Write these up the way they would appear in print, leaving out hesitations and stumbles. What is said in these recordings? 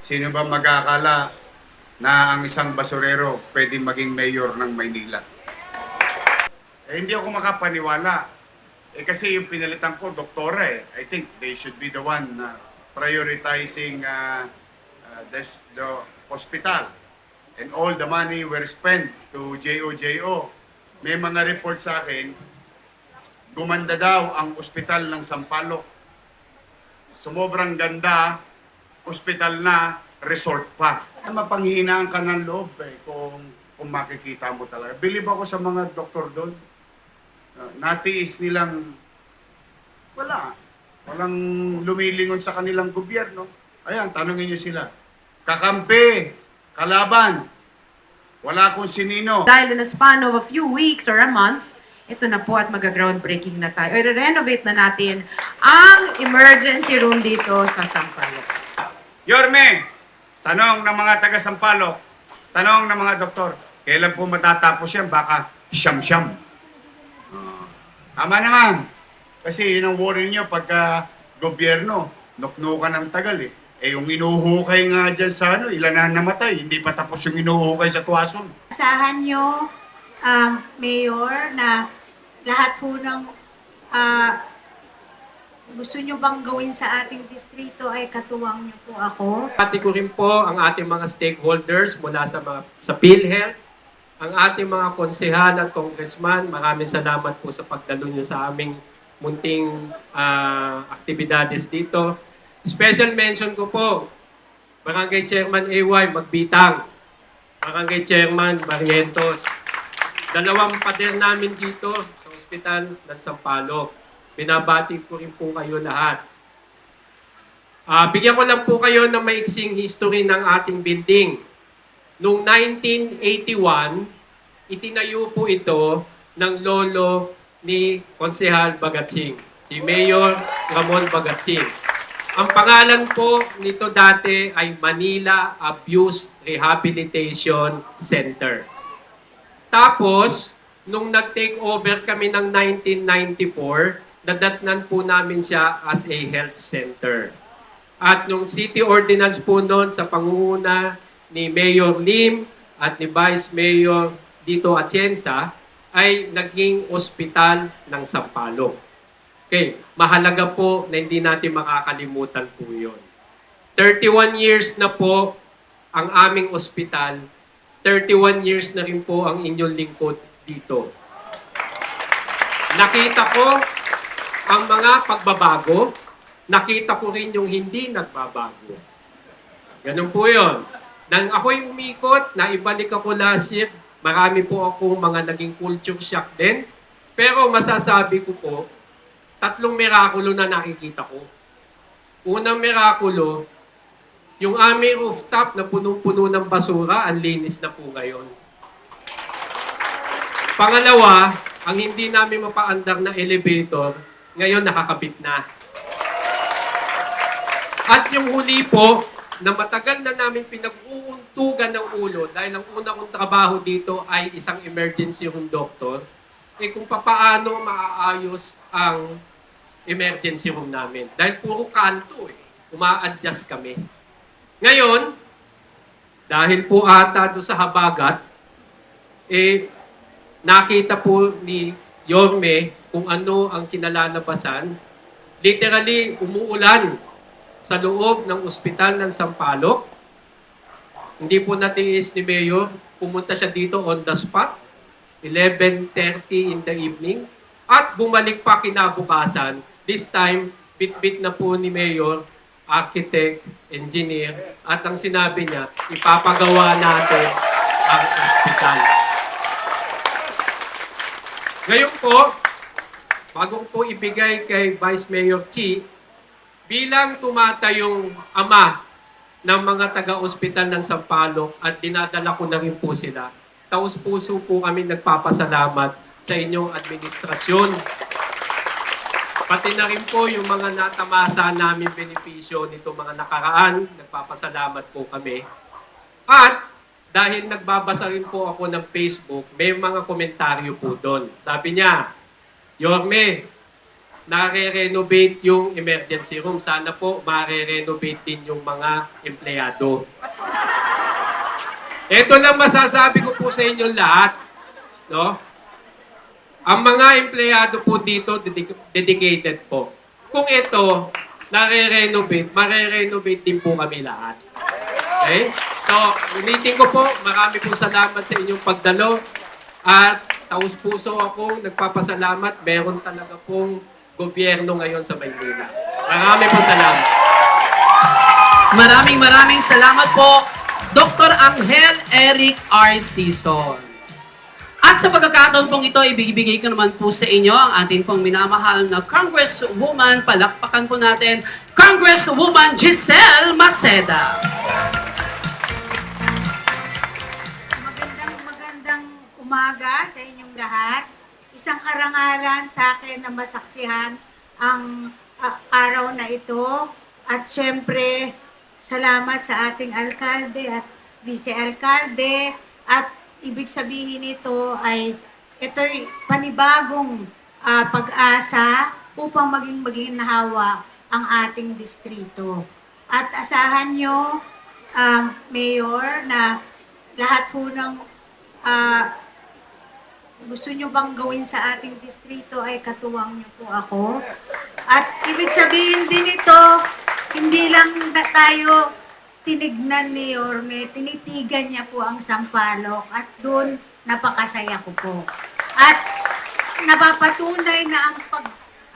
Sino ba mag-aakala na ang isang basurero pwede maging mayor ng Maynila? Hindi ako makapaniwala. Kasi yung pinalitan ko, doktora eh. I think they should be the one na prioritizing the hospital. And all the money were spent to JOJO. May mga report sa akin, gumanda daw ang ospital ng Sampaloc. Sumobrang ganda, ospital na, resort pa. Mapanghihinaan ka ng loob kung makikita mo talaga. Believe ako sa mga doktor doon. Natiis nilang walang lumilingon sa kanilang gobyerno. Ayan, tanungin niyo sila. Kakampi, kalaban, wala kung sinino. Dahil in a span of a few weeks or a month, ito na po at mag-groundbreaking na tayo. I-renovate na natin ang emergency room dito sa Sampaloc. Yorme, tanong ng mga taga-Sampaloc, tanong ng mga doktor, kailan po matatapos yan? Baka siyam-siyam. Tama naman. Kasi yun ang worry nyo pagka gobyerno, nuknukan ng tagal eh. Yung inuhukay nga dyan sa ilan na namatay, hindi pa tapos yung inuhukay sa Tuason. Asahan nyo, Mayor, na lahat ho ng gusto nyo bang gawin sa ating distrito ay katuwang nyo po ako. Pati ko rin po ang ating mga stakeholders mula sa PhilHealth, ang ating mga konsehal at congressman. Maraming salamat po sa pagdalo nyo sa aming munting aktibidades dito. Special mention ko po, Barangay Chairman AY Magbitang, Barangay Chairman Barrientos, dalawang pader namin dito sa ospital ng Sampaloc. Binabati ko rin po kayo lahat. Bigyan ko lang po kayo ng maiksing history ng ating building. Noong 1981, itinayo po ito ng lolo ni Konsehal Bagatsing, si Mayor Ramon Bagatsing. Ang pangalan po nito dati ay Manila Abuse Rehabilitation Center. Tapos, nung nag-take over kami ng 1994, nadatnan po namin siya as a health center. At nung city ordinance po noon sa pangunguna ni Mayor Lim at ni Vice Mayor Dito Atienza, ay naging ospital ng Sampaloc. Okay, mahalaga po na hindi natin makakalimutan po yun. 31 years na po ang aming ospital, 31 years na rin po ang inyong lingkod dito. Nakita ko ang mga pagbabago, nakita ko rin yung hindi nagbabago. Ganun po yun. Nang ako'y umikot, naibalik ako last year, marami po akong mga naging culture shock din. Pero masasabi ko po, 3 mirakulo na nakikita ko. Unang mirakulo, yung aming rooftop na punong-puno ng basura, ang linis na po ngayon. Pangalawa, ang hindi namin mapaandar na elevator, ngayon nakakabit na. At yung huli po, na matagal na namin pinag-uuntugan ng ulo dahil ang una kong trabaho dito ay isang emergency room doctor, kung papaano maaayos ang emergency room namin. Dahil puro kanto uma-adjust kami. Ngayon, dahil po ata doon sa habagat, nakita po ni Yorme kung ano ang kinalalabasan. Literally, umuulan sa loob ng ospital ng Sampaloc. Hindi po natiis ni Mayor. Pumunta siya dito on the spot, 11:30 in the evening. At bumalik pa kinabukasan. This time, bit-bit na po ni Mayor, architect, engineer, at ang sinabi niya, ipapagawa natin ang ospital. Ngayon po, bago po ibigay kay Vice Mayor Chi, bilang tumatayong ama ng mga taga-ospital ng Sampaloc at dinadala ko na rin po sila, taus-puso po kami nagpapasalamat sa inyong administrasyon. Pati na rin po yung mga natamasa namin benepisyo nito mga nakaraan, nagpapasalamat po kami. At dahil nagbabasa rin po ako ng Facebook, may mga komentaryo po doon. Sabi niya, Yorme, nare-renovate yung emergency room. Sana po mare-renovate din yung mga empleyado. Ito lang masasabi ko po sa inyo lahat. No? Ang mga empleyado po dito, dedicated po. Kung ito, nare-renovate, mare-renovate din po kami lahat. Okay? So, ulitin ko po, marami po salamat sa inyong pagdalo. At taus-puso ako, nagpapasalamat. Meron talaga pong gobyerno ngayon sa Maynila. Marami po salamat. Maraming salamat po, Dr. Angel Eric R. Sison. At sa pagkakataon pong ito, ibibigay ko naman po sa inyo ang ating pong minamahal na Congresswoman. Palakpakan po natin, Congresswoman Giselle Maceda. Magandang umaga sa inyong lahat. Isang karangalan sa akin na masaksihan ang araw na ito. At syempre, salamat sa ating alkalde at vice-alkalde. At ibig sabihin nito ay ito'y panibagong pag-asa upang maging nahawa ang ating distrito. At asahan nyo, Mayor, na lahat ho ng gusto nyo bang gawin sa ating distrito ay katuwang nyo po ako. At ibig sabihin din ito, hindi lang tayo tinignan ni Yorme, tinitigan niya po ang Sampaloc at doon napakasaya ko po. At napapatunay na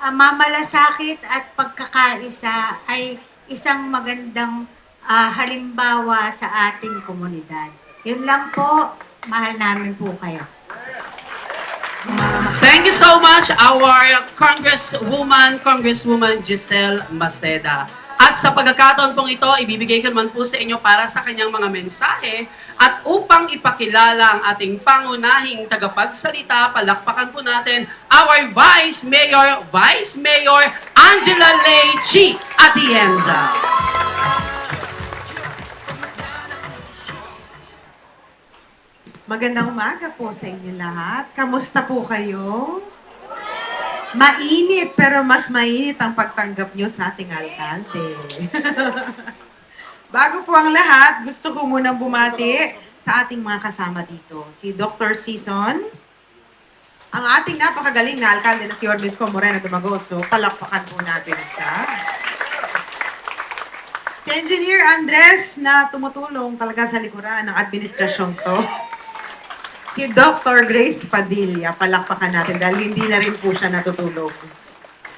ang mamalasakit at pagkakaisa ay isang magandang halimbawa sa ating komunidad. Yun lang po, mahal namin po kayo. Thank you so much, our Congresswoman Giselle Maceda. At sa pagkakataon pong ito, ibibigay ko naman po sa inyo para sa kanyang mga mensahe at upang ipakilala ang ating pangunahing tagapagsalita, palakpakan po natin our Vice Mayor Angela Lei Chi Atienza. Magandang umaga po sa inyo lahat. Kamusta po kayo? Mainit, pero mas mainit ang pagtanggap nyo sa ating alkalde. Bago po ang lahat, gusto ko munang bumati sa ating mga kasama dito. Si Dr. Sison, ang ating napakagaling na alkalde na si Yorme Isko Moreno Dumagoso. Palakpakan po natin siya. Si Engineer Andres na tumutulong talaga sa likuran ng administrasyon to. Si Dr. Grace Padilla, palakpakan natin dahil hindi na rin po siya natutulog.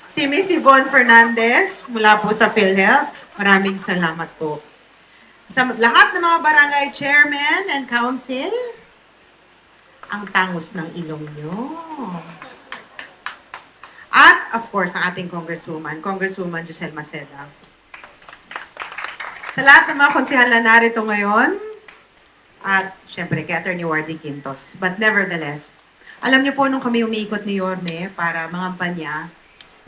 Si Miss Yvonne Fernandez, mula po sa PhilHealth, maraming salamat po. Sa lahat ng mga barangay chairman and council, ang tangos ng ilong nyo. At, of course, ang ating Congresswoman Giselle Maceda. Sa lahat ng mga konsehal na narito ngayon, at syempre kay Attorney Wardy Quintos. But nevertheless, alam niyo po nung kami umiikot ni Yorme para mangampanya,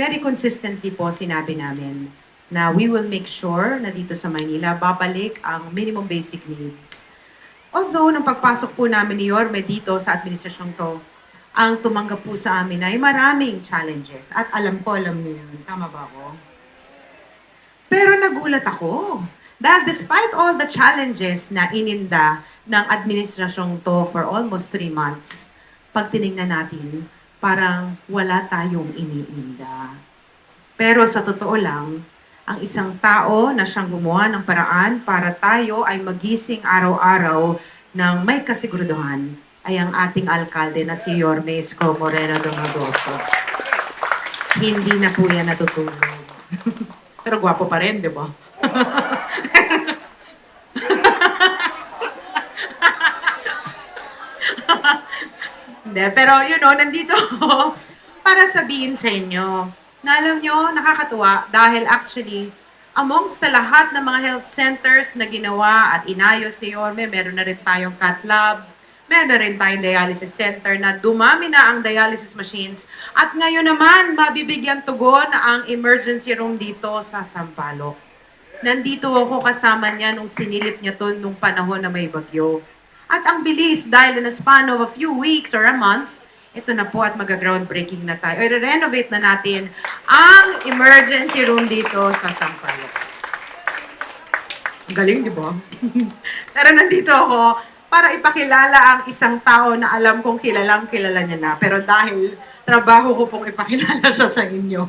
very consistently po sinabi namin na we will make sure na dito sa Maynila babalik ang minimum basic needs. Although, nung pagpasok po namin ni Yorme dito sa administrasyong to, ang tumanggap po sa amin ay maraming challenges. At alam niyo yun. Tama ba ako? Pero nagulat ako. Dahil despite all the challenges na ininda ng administrasyong to for almost 3 months, pag tinignan natin, parang wala tayong iniinda. Pero sa totoo lang, ang isang tao na siyang gumawa ng paraan para tayo ay magising araw-araw ng may kasiguraduhan ay ang ating alkalde na si Yorme Isko Moreno Dumagoso. Hindi na po yan natutulog. Pero gwapo pa rin, di ba? Hindi, pero nandito ako para sabihin sa inyo na alam nyo, nakakatuwa dahil actually, amongst sa lahat ng mga health centers na ginawa at inayos ni Yorme, meron na rin tayong cath lab, meron na rin tayong dialysis center na dumami na ang dialysis machines at ngayon naman, mabibigyan tugon ang emergency room dito sa Sampaloc. Nandito ako kasama niya nung sinilip niya to nung panahon na may bagyo. At ang bilis dahil in a span of a few weeks or a month, ito na po at mag-groundbreaking na tayo. I-renovate na natin ang emergency room dito sa Sampaloc. Ang galing, di ba? Pero nandito ako para ipakilala ang isang tao na alam kong kilala niya na. Pero dahil trabaho ko pong ipakilala siya sa inyo.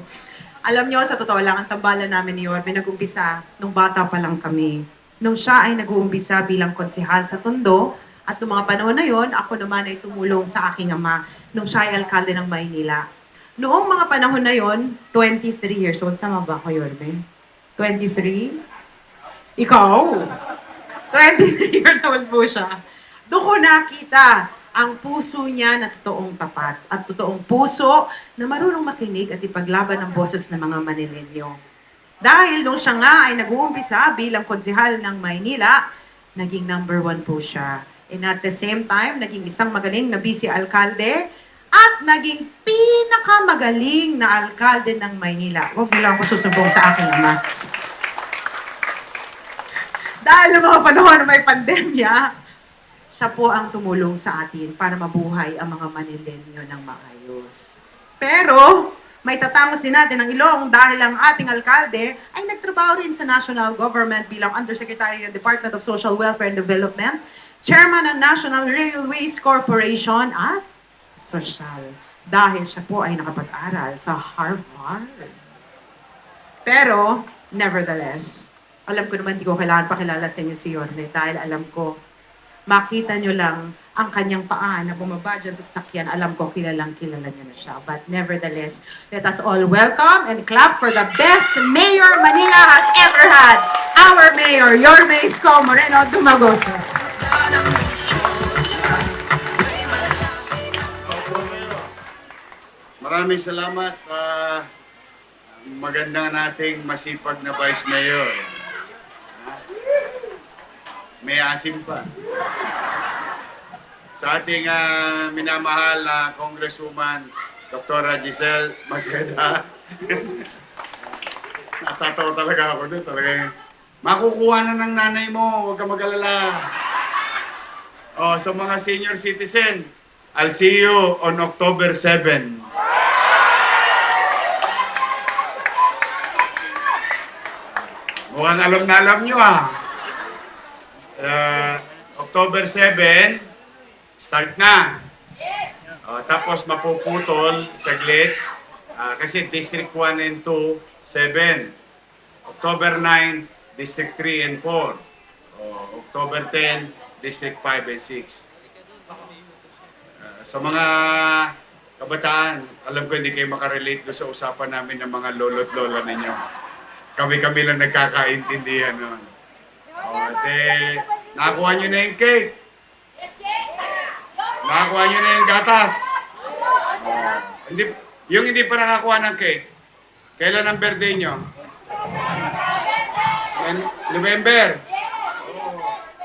Alam nyo, sa totoo lang, ang tambalan namin ni Yorme nag-umpisa nung bata pa lang kami. Nung siya ay nag-uumpisa bilang konsehal sa Tondo, at noong mga panahon na yon, ako naman ay tumulong sa aking ama nung siya ay alkalde ng Maynila. Noong mga panahon na yon, 23 years old. Tama ba ako, Yorme? 23? Ikaw? 23 years old po siya. Doon ko nakita ang puso niya na totoong tapat at totoong puso na marunong makinig at ipaglaban ang boses ng mga Manilenyo. Dahil nung siya nga ay nag-uumpisa bilang konsehal ng Maynila, naging number 1 po siya. And at the same time, naging isang magaling na vice-alkalde at naging pinakamagaling na alkalde ng Maynila. Huwag mo lang ako susumbong sa aking ama. Dahil noong mga panahon na may pandemya, siya po ang tumulong sa atin para mabuhay ang mga Manilenyo ng maayos. Pero, may tatangos din natin ang ilong dahil ang ating alkalde ay nagtrabaho rin sa national government bilang Undersecretary ng Department of Social Welfare and Development, Chairman ng National Railways Corporation at Sosyal. Dahil siya po ay nakapag-aral sa Harvard. Pero, nevertheless, alam ko naman di ko kailangan pakilala sa inyo si Yorme dahil alam ko, makita nyo lang ang kanyang paa na bumaba dyan sa sasakyan. Alam ko, kilala nyo na siya. But nevertheless, let us all welcome and clap for the best mayor Manila has ever had. Our mayor, Yorme Isko Moreno Dumagoso. Maraming salamat. Maganda nating masipag na Vice Mayor. May asim pa. Sa ating minamahal na Congresswoman, Dr. Giselle Maceda. Natatawa talaga ako doon. Makukuha na ng nanay mo, huwag ka mag-alala. Oh, sa mga senior citizen, I'll see you on October 7. Mukhang alam na alam nyo October 7, start na. Tapos mapuputol saglit. Kasi District 1 and 2, 7. October 9, District 3 and 4. October 10, District 5 and 6. Sa mga kabataan, alam ko hindi kayo makarelate doon sa usapan namin ng mga lolo't lola ninyo. Kami-kami lang nagkakaintindihan noon. Nakakuha nyo na yung cake. Nakakuha nyo na yung gatas. Yung hindi pa nakakuha ng cake, kailan ang birthday nyo? November.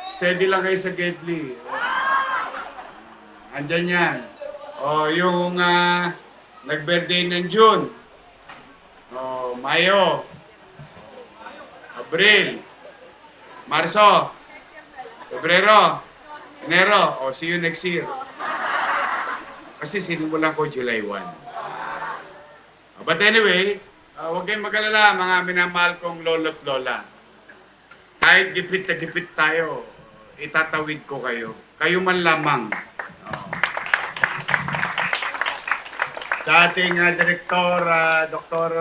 Steady lang kayo sa Gedli. Andyan yan. Yung nag-birthday ng June. Mayo. Abril. Marso. Pebrero. Enero. See you next year. Kasi sinimulan ko July 1. But anyway, huwag kayong mag-alala, mga minamahal kong lolo't lola. Kahit gipit na gipit tayo, itatawid ko kayo. Kayo man lamang. Sa ating Direktor, Dr.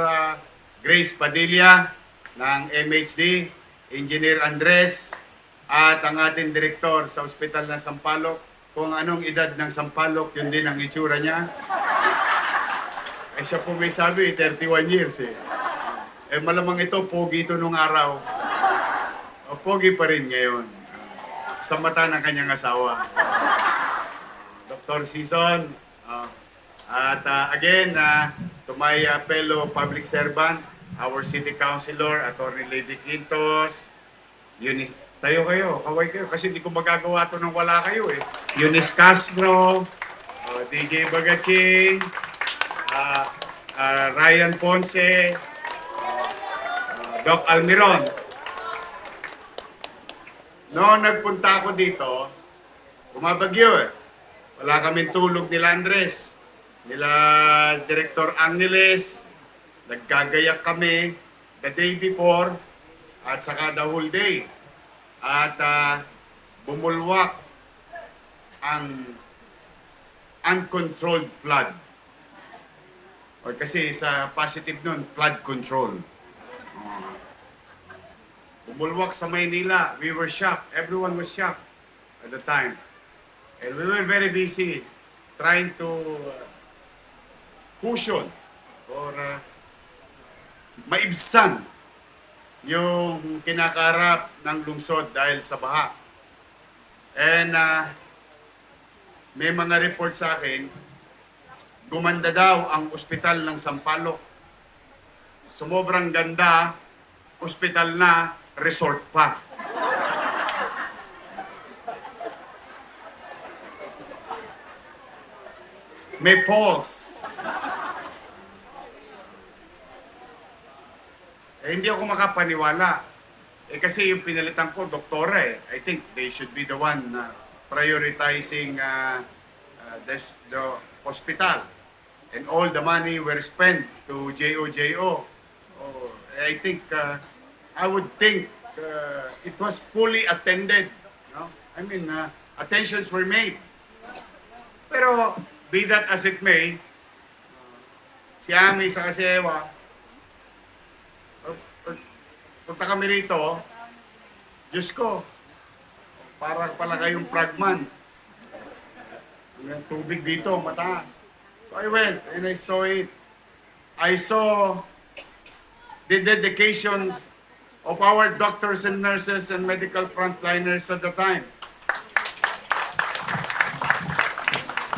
Grace Padilla ng MHD, Engineer Andres, at ang ating Direktor sa Ospital ng Sampaloc, kung anong edad ng Sampaloc, yun din ang itsura niya. Siya po may sabi, 31 years malamang ito, pogi ito nung araw. Pogi pa rin ngayon. Sa mata ng kanyang asawa. Dr. Season, at again, to my fellow public servant, our City Councilor, Attorney Lady Quintos, tayo kayo, kaway kayo, kasi hindi ko magagawa ito nang wala kayo Eunice Castro, DJ Bagaching, Ryan Ponce, Doc Almiron. Noong nagpunta ako dito, bumabagyo Wala kaming tulog nila Andres. nila Director Angeles, nagkagayak kami the day before at saka the whole day. At bumulwak ang uncontrolled flood. O kasi sa positive nun, flood control. Bumulwak sa Maynila. We were shocked. Everyone was shocked at the time. And we were very busy trying to cushion or maibsan yung kinakarap ng lungsod dahil sa baha. And may mga report sa akin, gumanda daw ang ospital ng Sampaloc. Sumobrang ganda, ospital na, resort pa. May falls. Hindi ako makapaniwala. Kasi yung pinalitan ko, doktora eh. I think they should be the one prioritizing the hospital. And all the money were spent to JOJO. Oh, I think, I would think it was fully attended. No? I mean, attentions were made. Pero, be that as it may, si Ami sa Kasewa, punta kami rito, Diyos ko, para pala kayong fragman. May tubig dito, mataas. So I went and I saw it. I saw the dedications of our doctors and nurses and medical frontliners at the time.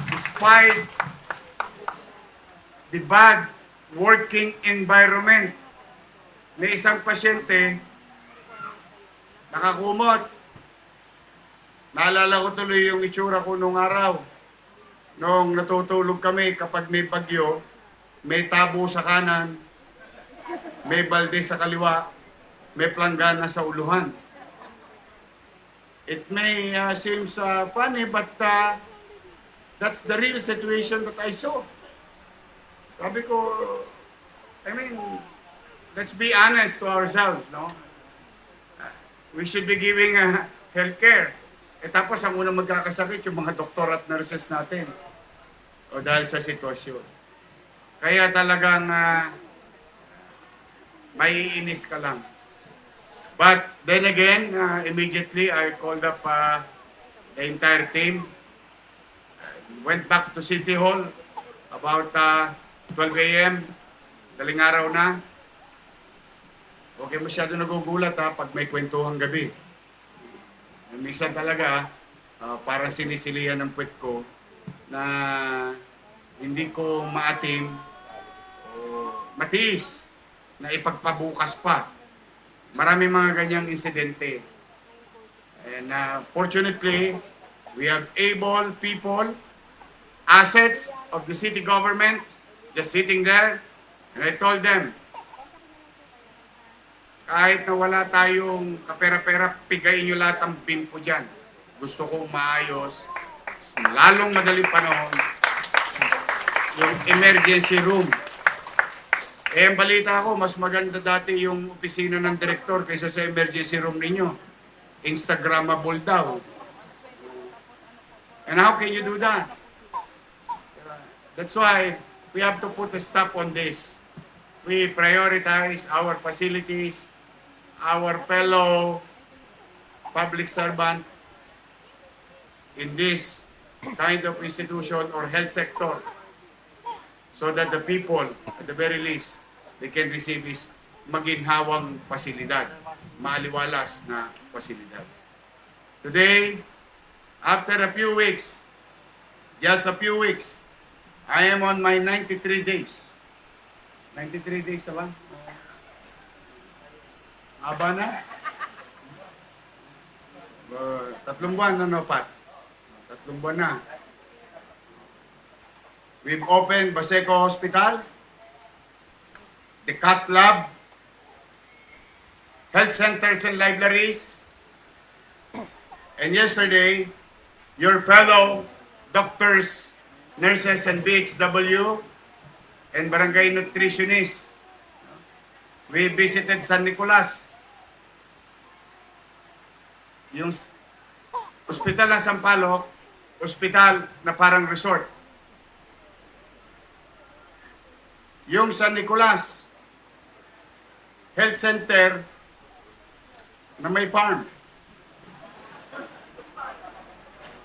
Despite the bad working environment, may isang pasyente nakakumot. Naalala ko tuloy yung itsura ko nung araw. Nung natutulog kami kapag may bagyo, may tabo sa kanan, may balde sa kaliwa, may planggana sa uluhan. It may seems funny, but that's the real situation that I saw. Sabi ko, I mean, let's be honest to ourselves, no? We should be giving health care. Tapos ang unang magkakasakit yung mga doktor at nurses natin. O dahil sa sitwasyon. Kaya talagang maiinis ka lang. But then again, immediately I called up the entire team. Went back to City Hall about 12 a.m. Daling araw na. Huwag kayo masyado nagugulat pag may kwentuhang gabi. Minsan talaga, parang sinisilihan ng puwet ko na hindi ko maatim o matiis na ipagpabukas pa. Marami mga ganyang insidente. And fortunately, we have able people, assets of the city government, just sitting there. And I told them, kahit na wala tayong kapera-pera, pigayin nyo lahat ang bimpo dyan. Gusto kong maayos, lalong madaling panahon, yung emergency room. Ang balita ko, mas maganda dati yung opisina ng direktor kaysa sa emergency room ninyo. Instagrammable daw. And how can you do that? That's why we have to put a stop on this. We prioritize our facilities, our fellow public servant in this kind of institution or health sector so that the people, at the very least, they can receive is maginhawang pasilidad, maaliwalas na pasilidad. Today, after a few weeks, just a few weeks, I am on my 93 days. 93 days na ba? Haba na? 3 buwan na, Pat? 3 buwan na. We've opened Baseco Hospital, the Cat Lab, health centers and libraries, and yesterday, your fellow doctors, nurses and BHW, and barangay nutritionist. We visited San Nicolas. Yung ospital ng Sampaloc, ospital na parang resort. Yung San Nicolas Health Center na may farm.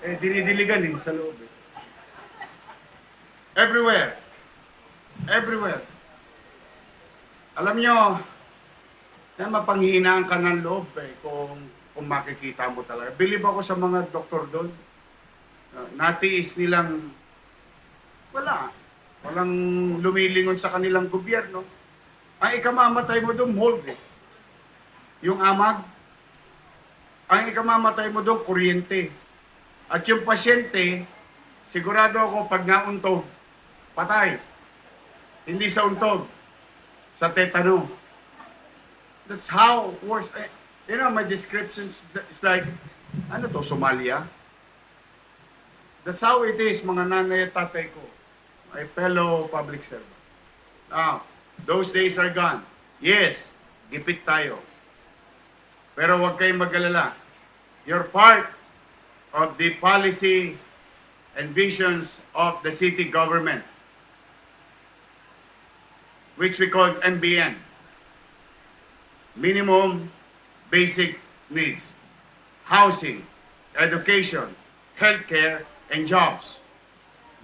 Dinidiligan sa loob. Everywhere. Everywhere. Alam nyo, na mapanghinaan ka ng loob kung makikita mo talaga. Believe ako sa mga doktor doon. Natiis nilang walang lumilingon sa kanilang gobyerno. Ang ikamamatay mo doon, mold Yung amag, ang ikamamatay mo doon, kuryente. At yung pasyente, sigurado ako pag nauntog, patay. Hindi sa untog, sa tetano. That's how it works. You know, my description is like, ano to, Somalia? That's how it is, mga nanay at tatay ko. My fellow public servant. Now, those days are gone. Yes, gipit tayo. Pero huwag kayong mag-alala. You're part of the policy and visions of the city government, which we call MBN. Minimum Basic Needs. Housing, education, healthcare, and jobs.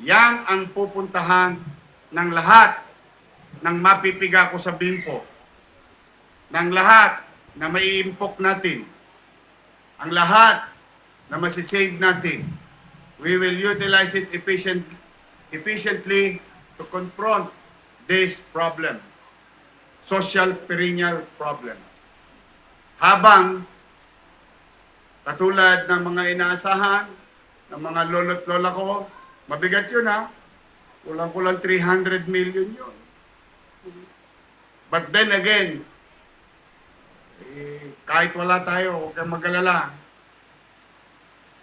Yan ang pupuntahan ng lahat ng mapipiga ko sa bimpo. Ng lahat na maiimpok natin. Ang lahat na masisave natin. We will utilize it efficiently to confront this problem. Social perennial problem. Habang katulad ng mga inaasahan ng mga lolo't lola ko, mabigat yun kulang-kulang 300 million yun. But then again, kahit wala tayo, huwag kang mag-alala.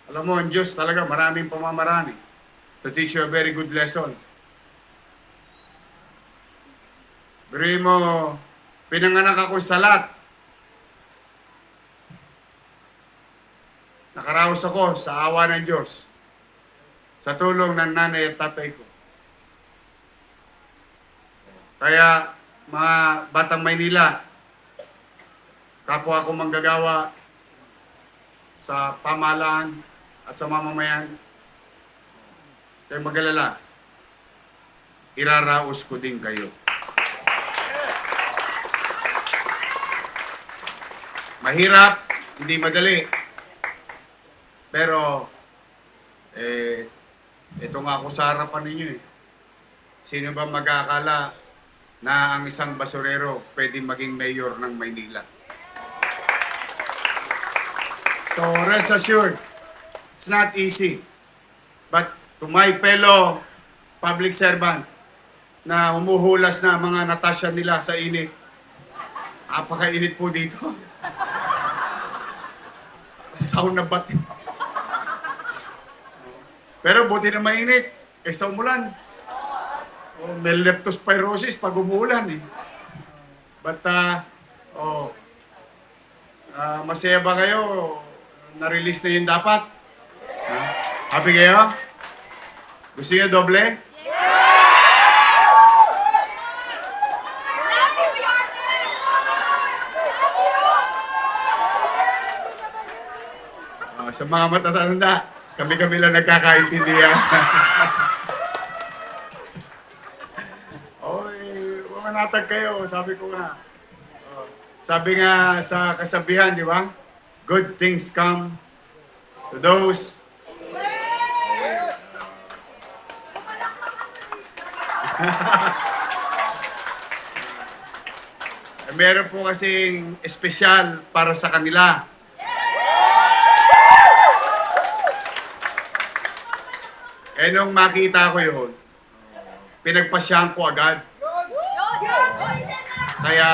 Alam mo, ang Diyos talaga maraming pamamaraan to teach you a very good lesson. Biruin mo, pinanganak ako sa Salat. Nakaraos ako sa awa ng Diyos. Sa tulong ng nanay at tatay ko. Kaya, mga batang Maynila, kapwa ako manggagawa sa pamahalaan at sa mamamayan, kayo mag-alala, iraraos ko din kayo. Mahirap, hindi madali. Pero, ito nga ako sa harapan ninyo Sino ba mag-aakala na ang isang basurero pwede maging mayor ng Maynila? So, rest assured, it's not easy. But to my fellow public servant na humuhulas na mga natasya nila sa init, napakainit po dito. Sauna bat. Pero buti na mainit kaysa umulan. May leptospirosis pag umuulan But, masaya ba kayo? Na-release na yung dapat? Happy kayo? Gusto niyo doble? Sa mga matatanda, kami-kami lang nagkakaintindihan. Mga natag kayo, sabi ko nga. Sabi nga sa kasabihan, di ba? Good things come to those meron po kasing espesyal para sa kanila. Nung makita ko yun, pinagpasyahan ko agad. Kaya,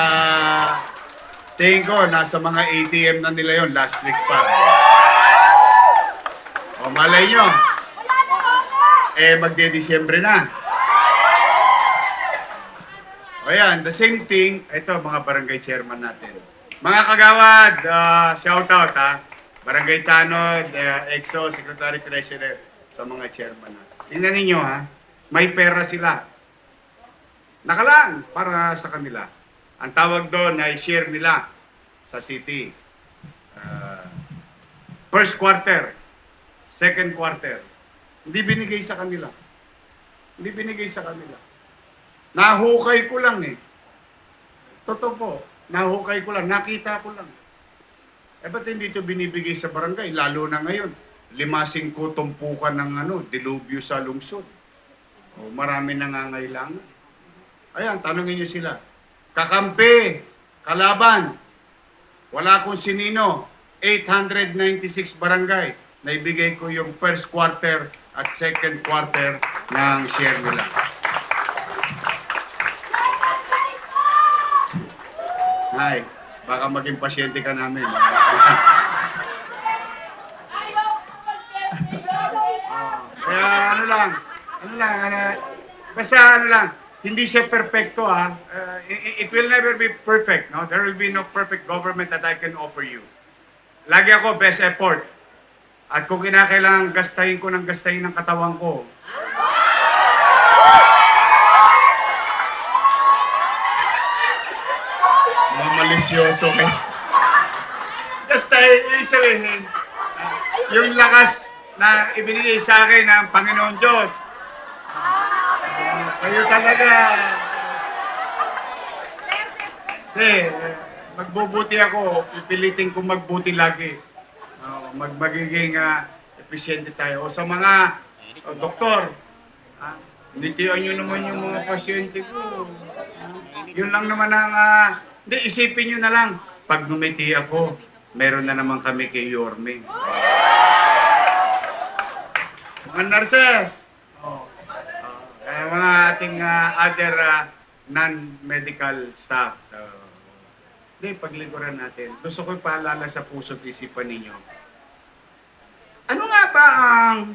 tingin ko, nasa mga ATM na nila yon last week pa. Malay nyo. magde-Disyembre na. O yan, the same thing, ito mga barangay chairman natin. Mga kagawad, shout out ha. Barangay Tanod, EXO, Secretary Treasurer, sa mga chairman natin. Tingnan ninyo ha, may pera sila. Nakalaan para sa kanila. Ang tawag doon ay share nila sa city. First quarter, second quarter. Hindi binigay sa kanila. Hindi binigay sa kanila. Nahukay ko lang eh. Totoo po. Nahukay ko lang. Nakita ko lang. Ba't hindi ito binibigay sa barangay? Lalo na ngayon. 5-5 tumpukan ng dilubyo sa lungsod. O, marami nangangailangan. Ayan, tanungin nyo sila. Kakampi, kalaban, wala kung sinino, 896 barangay, naibigay ko yung first quarter at second quarter ng share nila. Ay, baka maging pasyente ka namin. Kaya basta hindi siya perfecto it will never be perfect, no? There will be no perfect government that I can offer you. Lagi ako best effort. At kung kinakailangan gastahin ko ng katawan ko, mga malisyoso kayo. Gastahin, ibig sabihin, yung lakas na ibinigay sa akin ng Panginoon Diyos. Kayo talaga. Magbubuti ako, pipilitin ko magbuti lagi. Magiging efficiente tayo. O sa mga doktor, nitian nyo naman yung mga pasyente ko. Yun lang naman ang, hindi, isipin nyo na lang, pag ngumiti ako, meron na naman kami kay Yorme. Mga nurses, mga ating other non-medical staff, hindi, paglingkuran natin. Gusto ko ipaalala sa puso't isipan ninyo. Ano nga ba ang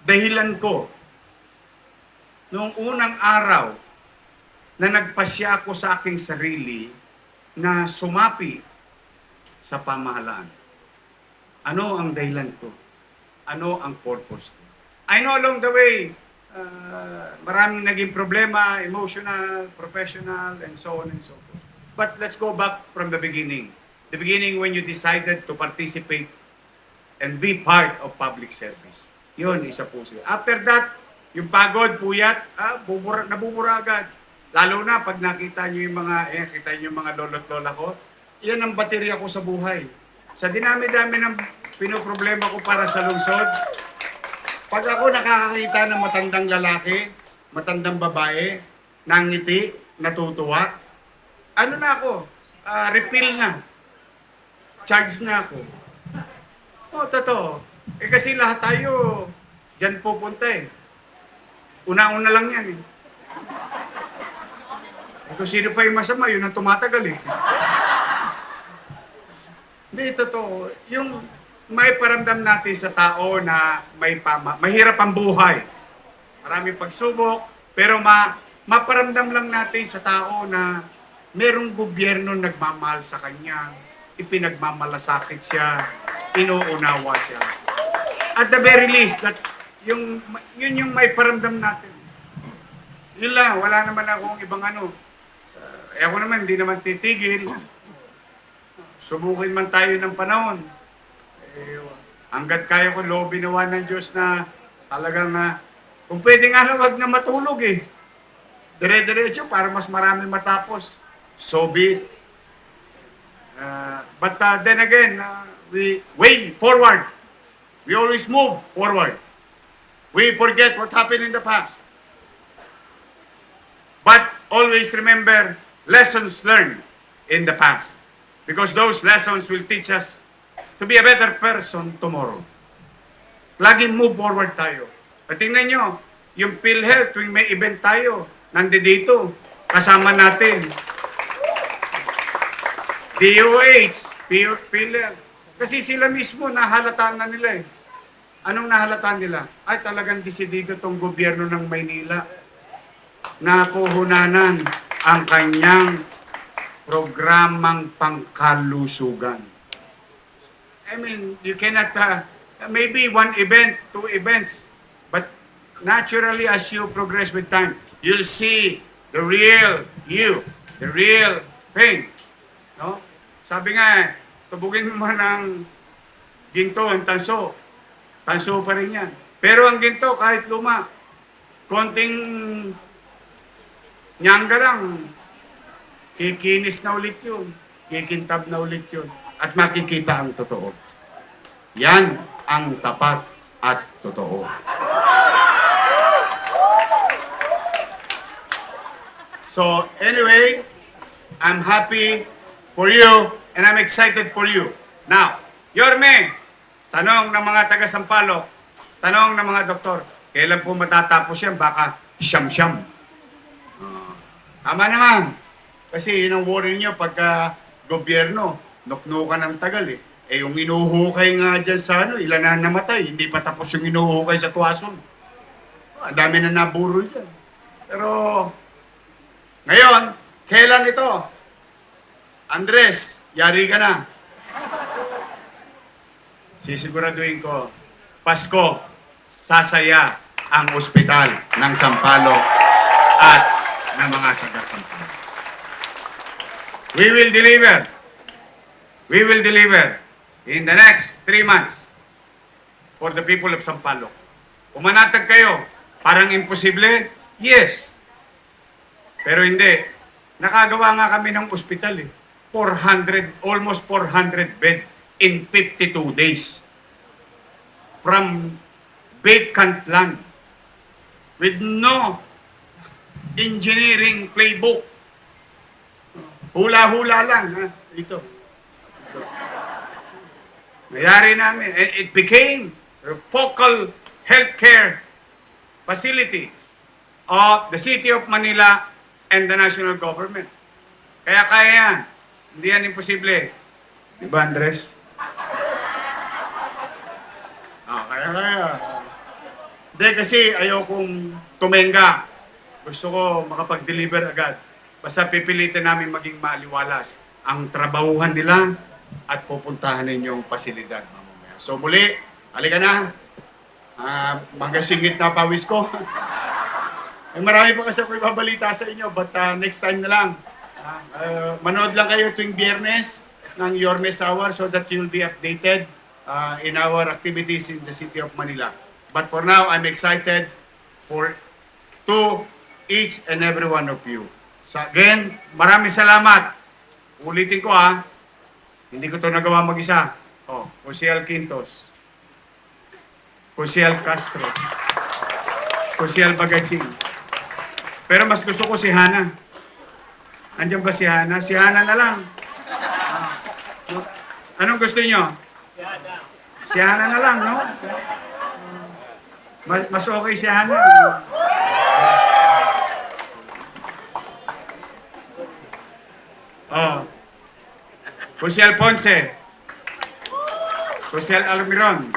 dahilan ko noong unang araw na nagpasya ako sa aking sarili na sumapi sa pamahalaan? Ano ang dahilan ko? Ano ang purpose ko? I know along the way, maraming naging problema, emotional, professional, and so on and so forth. But let's go back from the beginning. The beginning when you decided to participate and be part of public service. Yun, isa po siya. After that, yung pagod, puyat, nabubura agad. Lalo na pag nakita nyo yung kita nyo yung mga lolo't lola ko, yan ang baterya ko sa buhay. Sa dinami-dami ng pinoproblema ko para sa lungsod, pag ako nakakakita ng matandang lalaki, matandang babae, nangiti, natutuwa, ano na ako? Refill na. Charge na ako. Totoo. Kasi lahat tayo dyan pupunta eh. Una-una lang yan eh. Kung sino pa yung masama, yun ang tumatagal eh. Hindi, totoo. Yung may paramdam natin sa tao na mahirap ang buhay. Maraming pagsubok, pero maparamdam lang natin sa tao na merong gobyerno nagmamahal sa kanya, ipinagmamalasakit siya, inuunawa siya. At the very least, yun yung may paramdam natin. Yun lang, wala naman akong ibang ako naman, hindi naman titigil. Subukin man tayo ng panahon. Hanggat kaya ko loobin nawa ng Diyos na talagang kung pwede nga lang, wag na matulog eh. Dire-diretso para mas marami matapos. So be it. But then again, we way forward. We always move forward. We forget what happened in the past. But always remember lessons learned in the past. Because those lessons will teach us to be a better person tomorrow. Laging move forward tayo. At tingnan nyo, yung PhilHealth, tuwing may event tayo, nandito, kasama natin. DOH, PhilHealth. Kasi sila mismo, nahalataan na nila eh. Anong nahalata nila? Ay, talagang desidido tong gobyerno ng Maynila na puhunanan ang kanyang programang pangkalusugan. I mean, you cannot, maybe one event, two events, but naturally as you progress with time, you'll see the real you, the real thing. No? Sabi nga, tubugin mo man ng ginto, ang tanso. Tanso pa rin yan. Pero ang ginto, kahit luma, konting nyangga lang, kikinis na ulit yun. Kikintab na ulit yun. At makikita ang totoo. Yan ang tapat at totoo. So, anyway, I'm happy for you and I'm excited for you. Now, Yorme, tanong ng mga taga-Sampaloc, tanong ng mga doktor, kailan po matatapos yan? Baka siyam-siyam. Tama naman. Kasi yun ang worry nyo pagka gobyerno, nuknukan ng tagal eh. Eh yung inuhukay nga dyan sa ilan na namatay, hindi pa tapos yung inuhukay sa Tuason. Ang dami na naburol dyan. Pero, ngayon, kailan ito? Andres, yari ka na. Sisiguraduhin ko, Pasko, sasaya ang ospital ng Sampaloc at ng mga taga-Sampaloc. We will deliver. We will deliver in the next 3 months for the people of Sampaloc. Pumanatag kayo, parang imposible? Yes. Pero hindi. Nakagawa nga kami ng ospital eh. 400, almost 400 bed in 52 days. From vacant land. With no engineering playbook. Hula-hula lang. Ha? Ito. Mayari namin. It became a focal healthcare facility of the City of Manila and the national government. Kaya kaya yan. Hindi yan imposible. Di ba, Andres? Kaya. Hindi, kasi ayokong tumenga. Gusto ko makapag-deliver agad. Basta pipilitin namin maging maaliwalas ang trabahuhan nila at pupuntahan ninyong pasilidad. So muli, halika na. Magasingit na pawis ko. Marami pa kasi ako ibabalita sa inyo, but next time na lang. Manood lang kayo tuwing Biyernes ng Yorme's Hour so that you'll be updated in our activities in the City of Manila. But for now, I'm excited to each and every one of you. So again, maraming salamat. Ulitin ko hindi ko to nagawa mag-isa. Josiel Quintos, Josiel Castro, Josiel Bagatsing. Pero mas gusto ko si Hana. Andiyan ba si Hana? Si Hana na lang. Anong gusto niyo? Si Hana na lang, no? Mas okay si Hana. Josiel Ponce, Josiel Almiron.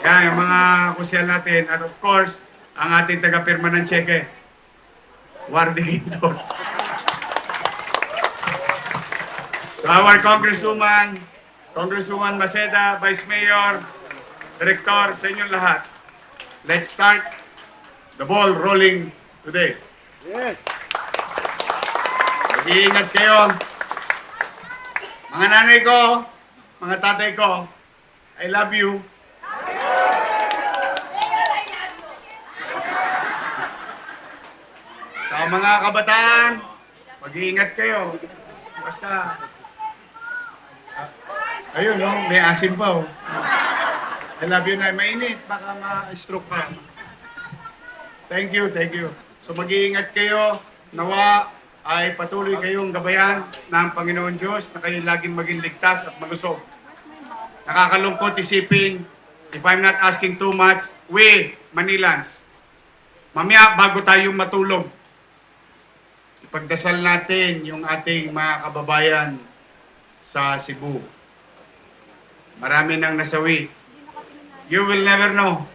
Yan, yung mga Josiel natin. At of course, ang ating taga-pirma ng cheque, Wardy Quintos. To our Congresswoman, Congresswoman Maceda, Vice Mayor, Director, sa inyong lahat. Let's start the ball rolling today. Yes. Mag-iingat kayo. Mga nanay ko, mga tatay ko, I love you. Sa mga kabataan, mag-iingat kayo. Basta, ayun, no? May asim pa, I love you na. Mainit, baka ma-stroke ka. Thank you, thank you. So mag-iingat kayo. Nawa ay patuloy kayong gabayan ng Panginoon Diyos na kayo laging maging ligtas at malusog. Nakakalungkot isipin, if I'm not asking too much, we, Manilans, mamaya bago tayo matulog, ipagdasal natin yung ating mga kababayan sa Cebu. Marami nang nasawi. You will never know.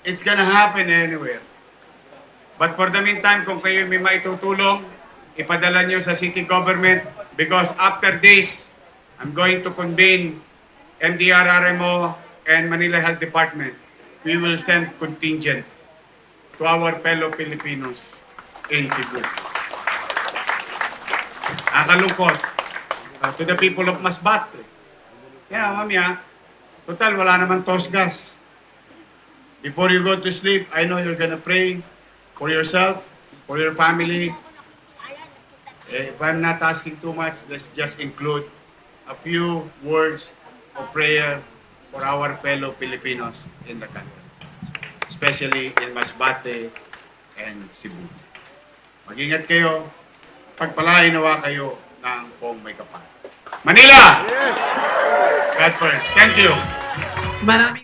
It's gonna happen anywhere. But for the meantime, kung kayo may maitutulong, ipadala nyo sa city government because after this, I'm going to convene MDRRMO and Manila Health Department. We will send contingent to our fellow Filipinos in Cebu. Nakalungkot. To the people of Masbate. Yeah, mamaya, total, wala naman tos gas. Before you go to sleep, I know you're gonna pray for yourself, for your family. If I'm not asking too much, let's just include a few words of prayer for our fellow Filipinos in the country, especially in Masbate and Cebu. Mag-ingat kayo, pagpalain nawa kayo ng Pong May Kapal. Manila! God first. Thank you. Maraming